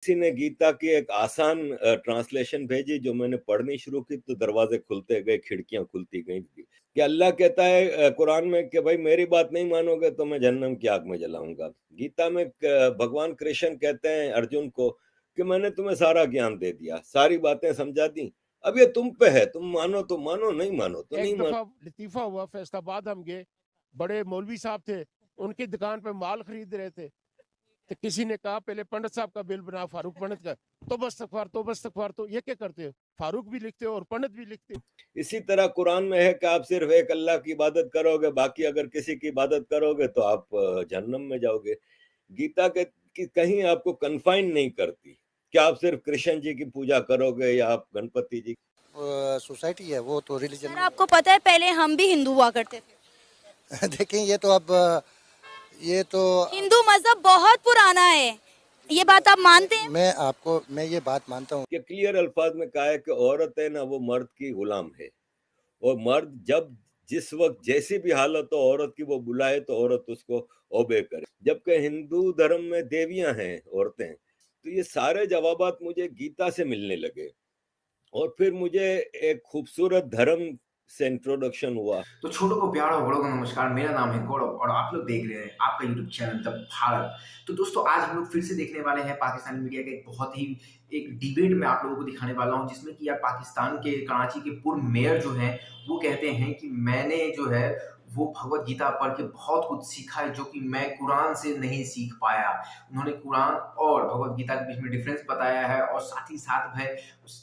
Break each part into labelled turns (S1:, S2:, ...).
S1: किसी ने गीता की एक आसान ट्रांसलेशन भेजी जो मैंने पढ़नी शुरू की तो दरवाजे खुलते गए, खिड़कियां खुलती गई कि अल्लाह कहता है कुरान में कि भाई मेरी बात नहीं मानोगे तो मैं जहन्नम की आग में जलाऊंगा। गीता में भगवान कृष्ण कहते हैं अर्जुन को कि मैंने तुम्हें सारा ज्ञान दे दिया, सारी बातें समझा दी, अब ये तुम पे है, तुम मानो तो मानो, नहीं मानो तो नहीं
S2: एक
S1: मानो।
S2: दफा लतीफा हुआ, फैसलाबाद हम गए, बड़े मौलवी साहब थे, उनकी दुकान पे माल खरीद रहे थे, तो किसी ने कहा पहले पंडित साहब का बिल बना, फारूक पंडित का। तो बस तकफार, तो ये क्या करते हो, फारूक भी लिखते हो और पंडित भी लिखते हो।
S1: इसी तरह कुरान में है कि आप सिर्फ एक अल्लाह की इबादत करोगे, बाकी अगर किसी की इबादत करोगे तो आप जहन्नम में जाओगे। गीता के कि कहीं आपको कन्फाइन नहीं करती कि आप सिर्फ कृष्ण जी की पूजा करोगे या आप गणपति जी।
S3: सोसाइटी है वो तो रिलीजन
S4: सर
S3: नहीं
S4: आपको पता है पहले हम भी हिंदू हुआ करते थे।
S3: है। देखें ये तो अब ये तो
S4: हिंदू मजहब बहुत पुराना है, ये बात आप मानते हैं?
S3: मैं ये बात मानता हूँ।
S1: कि क्लियर अल्फाज में कहा है कि औरत है ना वो मर्द की गुलाम है, और मर्द जब जिस वक्त जैसी भी हालत हो औरत की वो बुलाए तो औरत उसको ओबे करे। जबकि हिंदू धर्म में देवियां हैं औरतें, तो ये सारे जवाबात मुझे गीता से मिलने लगे। और फिर मुझे एक खूबसूरत धर्म से इंट्रोडक्शन हुआ।
S5: तो छोटों को प्यार और बड़ों को नमस्कार। मेरा नाम है गौरव और आप लोग देख रहे हैं आपका यूट्यूब चैनल द भारत। तो दोस्तों आज हम लोग फिर से देखने वाले हैं पाकिस्तानी मीडिया का एक बहुत ही एक डिबेट में आप लोगों को दिखाने वाला हूं, जिसमें कि यार पाकिस्तान के कराची के पूर्व मेयर जो हैं वो कहते हैं कि मैंने जो है वो भगवत गीता पढ़ के बहुत कुछ सीखा है जो कि मैं कुरान से नहीं सीख पाया। उन्होंने कुरान और भगवत गीता के बीच में डिफरेंस बताया है और साथ ही साथ है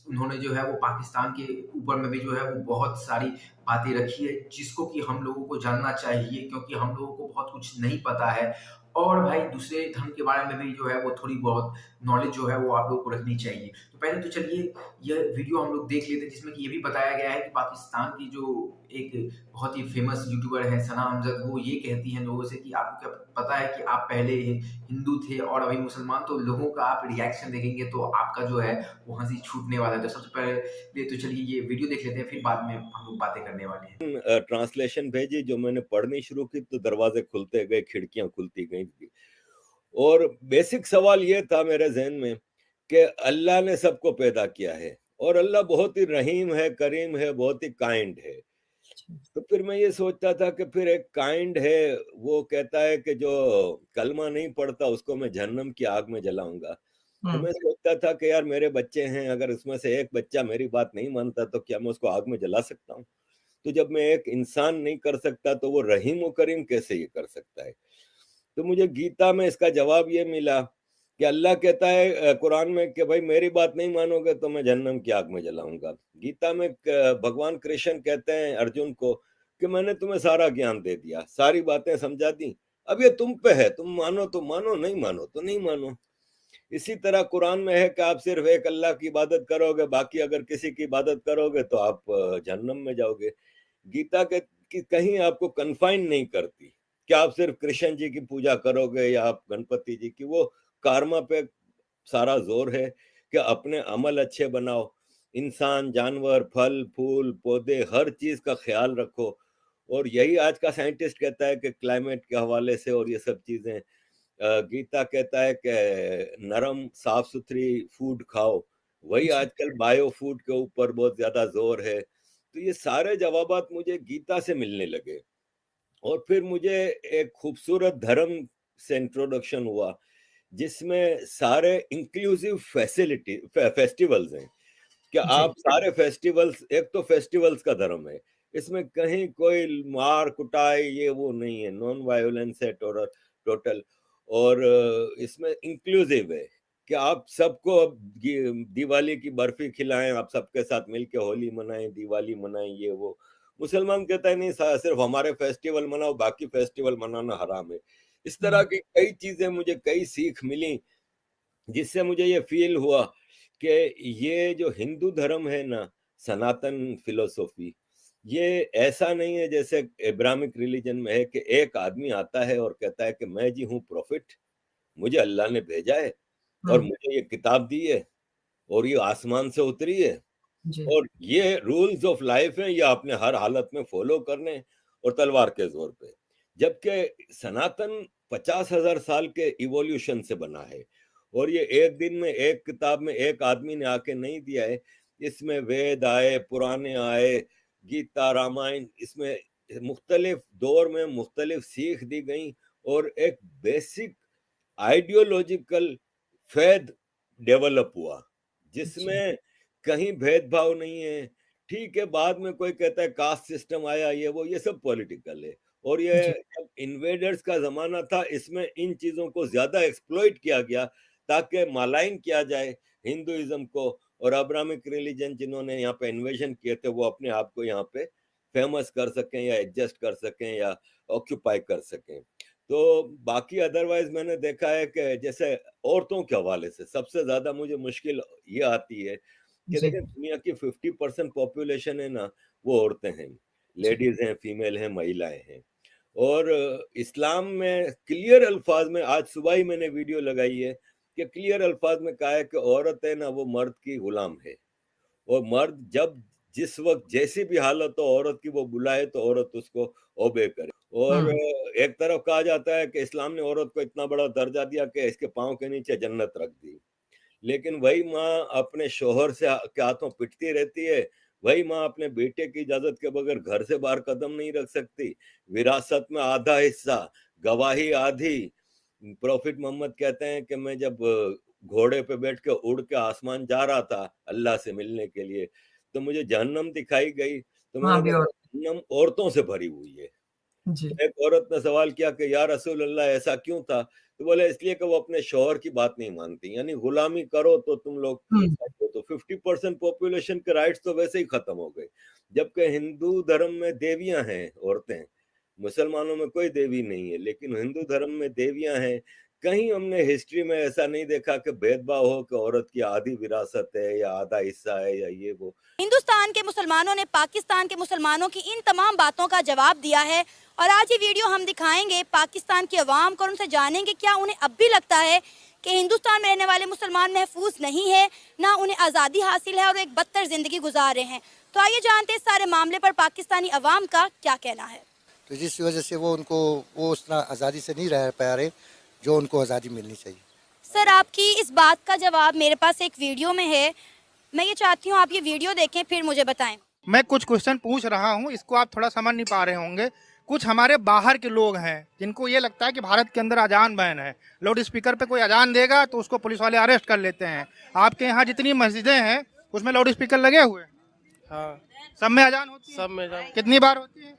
S5: उन्होंने जो है वो पाकिस्तान के ऊपर में भी जो है वो बहुत सारी बातें रखी है जिसको कि हम लोगों को जानना चाहिए, क्योंकि हम लोगों को बहुत कुछ नहीं पता है। और भाई दूसरे धर्म के बारे में भी जो है वो थोड़ी बहुत नॉलेज जो है वो आप लोगों को रखनी चाहिए। तो पहले तो चलिए ये वीडियो हम लोग देख लेते हैं, जिसमें कि ये भी बताया गया है कि पाकिस्तान की जो एक बहुत ही फेमस यूट्यूबर है सना अमजद, वो ये कहती हैं लोगों से कि आपको क्या पता है कि आप पहले हिंदू थे और अभी मुसलमान। तो लोगों का आप रिएक्शन देखेंगे तो आपका जो है वो हंसी छूटने वाला है। तो सबसे पहले तो चलिए ये वीडियो देख लेते हैं, फिर बाद में हम लोग बातें करने वाले हैं।
S1: ट्रांसलेशन भेजी जो मैंने पढ़नी शुरू की तो दरवाजे खुलते गए, खिड़कियां खुलती गई। और बेसिक सवाल ये था मेरे जहन में कि अल्लाह ने सबको पैदा किया है और अल्लाह बहुत ही रहीम है, करीम है, बहुत ही काइंड है। तो फिर मैं ये सोचता था कि फिर एक काइंड है वो कहता है कि जो कलमा नहीं पढ़ता उसको मैं जहन्नम की आग में जलाऊंगा। तो मैं सोचता था कि यार मेरे बच्चे हैं, अगर उसमें से एक बच्चा मेरी बात नहीं मानता तो क्या मैं उसको आग में जला सकता हूँ? तो जब मैं एक इंसान नहीं कर सकता तो वो रहीम व करीम कैसे ये कर सकता है? तो मुझे गीता में इसका जवाब ये मिला कि अल्लाह कहता है कुरान में कि भाई मेरी बात नहीं मानोगे तो मैं जहन्नम की आग में जलाऊंगा। गीता में भगवान कृष्ण कहते हैं अर्जुन को कि मैंने तुम्हें सारा ज्ञान दे दिया, सारी बातें समझा दी, अब ये तुम पे है, तुम मानो तो मानो, नहीं मानो तो नहीं मानो। इसी तरह कुरान में है कि आप सिर्फ एक अल्लाह की इबादत करोगे, बाकी अगर किसी की इबादत करोगे तो आप जहन्नम में जाओगे। गीता के कि कहीं आपको कन्फाइन नहीं करती कि आप सिर्फ कृष्ण जी की पूजा करोगे या आप गणपति जी की। वो कर्मा पे सारा जोर है कि अपने अमल अच्छे बनाओ, इंसान, जानवर, फल फूल पौधे हर चीज का ख्याल रखो। और यही आज का साइंटिस्ट कहता है कि क्लाइमेट के हवाले से और ये सब चीजें गीता कहता है कि नरम साफ सुथरी फूड खाओ, वही आजकल बायो फूड के ऊपर बहुत ज्यादा जोर है। तो ये सारे जवाबात मुझे गीता से मिलने लगे। और फिर मुझे एक खूबसूरत धर्म से इंट्रोडक्शन हुआ जिसमें सारे इंक्लूसिव फैसिलिटी फेस्टिवल्स हैं कि आप सारे फेस्टिवल्स, एक तो फेस्टिवल्स का धर्म है, इसमें कहीं कोई मार कुटाई ये वो नहीं है, नॉन वायोलेंस है टोटल। और इसमें इंक्लूसिव है कि आप सबको अब दिवाली की बर्फी खिलाएं, आप सबके साथ मिलके होली मनाएं, दिवाली मनाएं, ये वो। मुसलमान कहता है नहीं सिर्फ हमारे फेस्टिवल मनाओ, बाकी फेस्टिवल मनाना हराम है। इस तरह की कई चीजें मुझे कई सीख मिली जिससे मुझे ये फील हुआ कि ये जो हिंदू धर्म है ना, सनातन फिलोसॉफी, ये ऐसा नहीं है जैसे इब्राहिमिक रिलीजन में है कि एक आदमी आता है और कहता है कि मैं जी हूँ प्रॉफिट, मुझे अल्लाह ने भेजा है और मुझे ये किताब दी है और ये आसमान से उतरी है और ये रूल्स ऑफ लाइफ है, ये आपने हर हालत में फॉलो करने और तलवार के जोर पे। जबकि सनातन 50,000 साल के इवोल्यूशन से बना है और ये एक दिन में एक किताब में एक आदमी ने आके नहीं दिया है। इसमें वेद आए, पुराने आए, गीता, रामायण, इसमें मुख्तलिफ दौर में मुख्तलिफ सीख दी गई और एक बेसिक आइडियोलॉजिकल फैद डेवलप हुआ जिसमें कहीं भेदभाव नहीं है। ठीक है, बाद में कोई कहता है कास्ट सिस्टम आया, ये सब पॉलिटिकल है। और ये जब इन्वेडर्स का जमाना था, इसमें इन चीजों को ज्यादा एक्सप्लॉइट किया गया ताकि मालाइन किया जाए हिंदुइज्म को, और अब्राहमिक रिलीजन जिन्होंने यहाँ पे इन्वेजन किए थे वो अपने आप को यहाँ पे फेमस कर सकें या एडजस्ट कर सकें या ऑक्यूपाई कर सकें। तो बाकी अदरवाइज मैंने देखा है कि जैसे औरतों के हवाले से सबसे ज्यादा मुझे मुश्किल ये आती है कि देखिए दुनिया की 50% पॉपुलेशन है ना, वो औरतें हैं, लेडीज हैं, फीमेल हैं, महिलाएं हैं। और इस्लाम में क्लियर अल्फाज में, आज सुबह ही मैंने वीडियो लगाई है कि क्लियर अल्फाज में कहा है कि औरत है ना वो मर्द की गुलाम है, और मर्द जब जिस वक्त जैसी भी हालत हो औरत की वो बुलाए तो औरत उसको ओबे करे। और एक तरफ कहा जाता है कि इस्लाम ने औरत को इतना बड़ा दर्जा दिया कि इसके पांव के नीचे जन्नत रख दी, लेकिन वही माँ अपने शोहर से के हाथों पिटती रहती है, वही माँ अपने बेटे की इजाजत के बगैर घर से बाहर कदम नहीं रख सकती। विरासत में आधा हिस्सा, गवाही आधी। प्रॉफिट मोहम्मद कहते हैं कि मैं जब घोड़े पे बैठ के उड़ के आसमान जा रहा था अल्लाह से मिलने के लिए, तो मुझे जहन्नम दिखाई गई, तो मैंने देखा जहन्नम औरतों से भरी हुई है। तो एक औरत ने सवाल किया कि या रसूल अल्लाह ऐसा क्यों था? तो बोले इसलिए कि वो अपने शौहर की बात नहीं मानती, यानी गुलामी करो तो तुम लोग तो 50% पॉपुलेशन के राइट्स तो वैसे ही खत्म हो गए। जबकि हिंदू धर्म में देवियां हैं औरतें, मुसलमानों में कोई देवी नहीं है, लेकिन हिंदू धर्म में देवियां हैं। कहीं हमने हिस्ट्री में ऐसा नहीं देखा कि भेदभाव हो कि औरत की आधी विरासत है या आधा हिस्सा है या ये वो।
S4: हिंदुस्तान के मुसलमानों ने पाकिस्तान के मुसलमानों की इन तमाम बातों का जवाब दिया है और आज ये वीडियो हम दिखाएंगे पाकिस्तान की अवाम को और उनसे जानेंगे क्या उन्हें अब भी लगता है कि हिंदुस्तान में रहने वाले मुसलमान महफूज नहीं है, ना उन्हें आज़ादी हासिल है और एक बदतर जिंदगी गुजार रहे हैं। तो आइए जानते हैं इस सारे मामले पर पाकिस्तानी अवाम का क्या कहना है।
S3: तो जिस वजह से वो उस तरह आज़ादी से नहीं रह पा रहे जो उनको आज़ादी मिलनी चाहिए।
S4: सर आपकी इस बात का जवाब मेरे पास एक वीडियो में है, मैं ये चाहती हूँ आप ये वीडियो देखें फिर मुझे बताएं।
S6: मैं कुछ क्वेश्चन पूछ रहा हूँ, इसको आप थोड़ा समझ नहीं पा रहे होंगे। कुछ हमारे बाहर के लोग हैं जिनको ये लगता है कि भारत के अंदर अजान बैन है, लाउड स्पीकर पे कोई अजान देगा तो उसको पुलिस वाले अरेस्ट कर लेते हैं। आपके यहाँ जितनी मस्जिदें हैं उसमें लाउड स्पीकर लगे हुए हैं?
S7: हाँ,
S6: सब में अजान होती है?
S7: सब में अजान।
S6: कितनी बार होती है?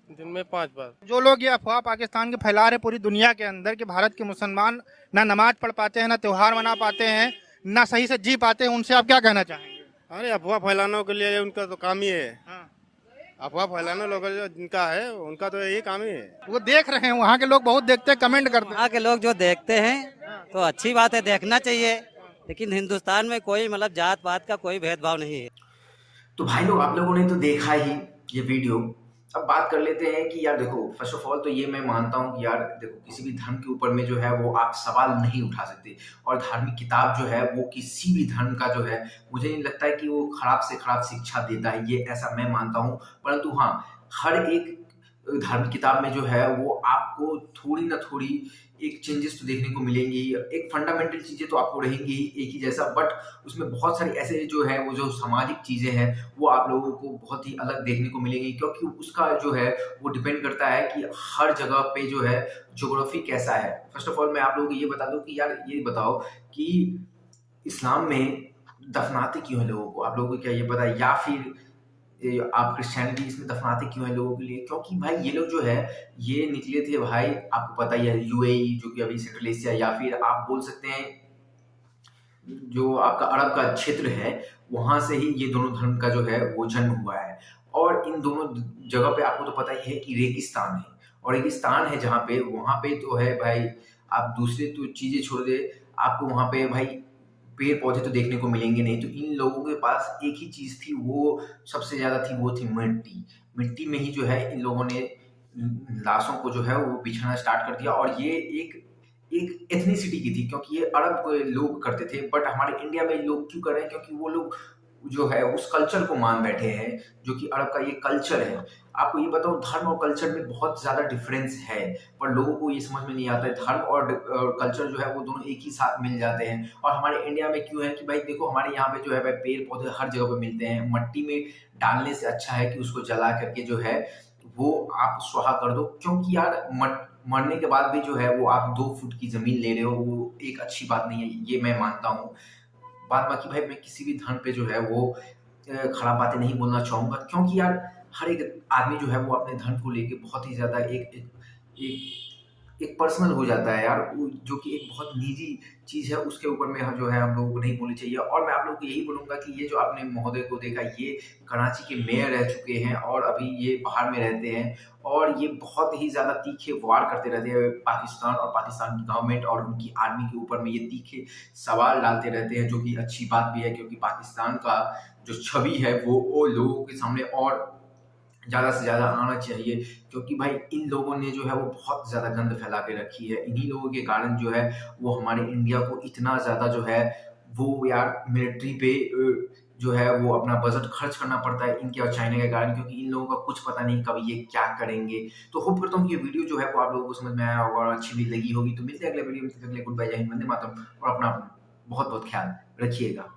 S7: दिन में 5 बार।
S6: जो लोग ये अफवाह पाकिस्तान के फैला रहे पूरी दुनिया के अंदर कि भारत के मुसलमान ना नमाज पढ़ पाते हैं, ना त्यौहार मना पाते हैं, ना सही से जी पाते हैं, उनसे आप क्या कहना चाहेंगे?
S7: अरे अफवाह फैलाने के लिए उनका तो काम ही है।
S6: हाँ।
S7: अफवाह फैलाने लोग जो जिनका है उनका तो यही काम ही है।
S6: वो देख रहे हैं, वहाँ के लोग बहुत देखते हैं, कमेंट करते हैं।
S8: वहाँ के लोग जो देखते हैं तो अच्छी बात है, देखना चाहिए, लेकिन हिंदुस्तान में कोई मतलब जात पात का कोई भेदभाव नहीं है।
S5: तो भाई लोग आप लोगों ने तो देखा ही ये वीडियो। अब बात कर लेते हैं कि यार देखो, फर्स्ट ऑफ ऑल तो ये मैं मानता हूँ कि यार देखो किसी भी धर्म के ऊपर में जो है वो आप सवाल नहीं उठा सकते, और धार्मिक किताब जो है वो किसी भी धर्म का जो है मुझे नहीं लगता है कि वो खराब से खराब शिक्षा देता है, ये ऐसा मैं मानता हूँ। परंतु हाँ, हर एक धार्मिक किताब में जो है वो आपको थोड़ी ना थोड़ी एक चेंजेस तो देखने को मिलेंगी, एक फंडामेंटल चीजें तो आपको रहेंगी ही एक ही जैसा, बट उसमें बहुत सारी ऐसे जो है वो जो सामाजिक चीजें हैं वो आप लोगों को बहुत ही अलग देखने को मिलेंगी, क्योंकि उसका जो है वो डिपेंड करता है कि हर जगह पे जो है ज्योग्राफी कैसा है। फर्स्ट ऑफ ऑल मैं आप लोगों को ये बता दूं कि यार ये बताओ कि इस्लाम में दफनाते क्यों हैं लोगों को, आप लोगों को क्या ये पता है? या फिर आप क्रिश्चियनिटी इसमें दफनाते क्यों है लोगों के लिए? क्योंकि भाई ये लोग जो है ये निकले थे भाई, आपको पता ही है, यूएई जो कि अभी सेंट्रल एशिया, या फिर आप बोल सकते हैं जो आपका अरब का क्षेत्र है, वहां से ही ये दोनों धर्म का जो है वो जन्म हुआ है। और इन दोनों जगह पे आपको तो पता ही है कि रेगिस्तान है, और रेगिस्तान है जहाँ पे, वहां पे तो है भाई, आप दूसरे तो चीजें छोड़ दे, आपको वहां पे भाई पेड़ पौधे तो देखने को मिलेंगे नहीं। तो इन लोगों के पास एक ही चीज थी, वो सबसे ज्यादा थी, वो थी मिट्टी। मिट्टी में ही जो है इन लोगों ने लाशों को जो है वो बिछाना स्टार्ट कर दिया, और ये एक एथनिसिटी की थी, क्योंकि ये अरब के लोग करते थे। बट हमारे इंडिया में लोग क्यों कर रहे हैं? क्योंकि वो लोग जो है उस कल्चर को मान बैठे हैं, जो कि अरब का ये कल्चर है। आपको ये बताऊँ, धर्म और कल्चर में बहुत ज़्यादा डिफरेंस है, पर लोगों को ये समझ में नहीं आता है। धर्म और कल्चर जो है वो दोनों एक ही साथ मिल जाते हैं। और हमारे इंडिया में क्यों है कि भाई देखो, हमारे यहाँ पे जो है भाई पेड़-पौधे हर जगह पे मिलते हैं। मट्टी में डालने से अच्छा है कि उसको जला करके जो है वो आप स्वाहा कर दो, क्योंकि यार मरने के बाद भी जो है वो आप 2 फुट की ज़मीन ले रहे हो, वो एक अच्छी बात नहीं है, ये मैं मानता हूँ। बाद बाकी भाई मैं किसी भी धर्म पे जो है वो खराब बातें नहीं बोलना चाहूँगा, क्योंकि यार हर एक आदमी जो है वो अपने धर्म को लेके बहुत ही ज़्यादा एक एक एक एक पर्सनल हो जाता है यार, वो जो कि एक बहुत निजी चीज़ है, उसके ऊपर में जो है हम लोगों को नहीं बोलनी चाहिए। और मैं आप लोगों को यही बोलूँगा कि ये जो आपने महोदय को देखा, ये कराची के मेयर रह चुके हैं और अभी ये बाहर में रहते हैं, और ये बहुत ही ज़्यादा तीखे वार करते रहते हैं पाकिस्तान और पाकिस्तान की गवर्नमेंट और उनकी आर्मी के ऊपर में। ये तीखे सवाल डालते रहते हैं, जो कि अच्छी बात भी है, क्योंकि पाकिस्तान का जो छवि है वो लोगों के सामने और ज़्यादा से ज़्यादा आना चाहिए, क्योंकि भाई इन लोगों ने जो है वो बहुत ज़्यादा गंद फैला के रखी है। इन्हीं लोगों के कारण जो है वो हमारे इंडिया को इतना ज़्यादा जो है वो यार मिलिट्री पे जो है वो अपना बजट खर्च करना पड़ता है इनके और चाइना के कारण, क्योंकि इन लोगों का कुछ पता नहीं कब ये क्या करेंगे। तो होप करता हूँ कि ये वीडियो जो है वो आप लोगों को समझ में आया होगा और अच्छी भी लगी होगी। तो मिलते हैं अगले वीडियो में, तब तक के लिए गुड बाय, जय हिंद, वंदे मातरम, और अपना बहुत बहुत ख्याल रखिएगा।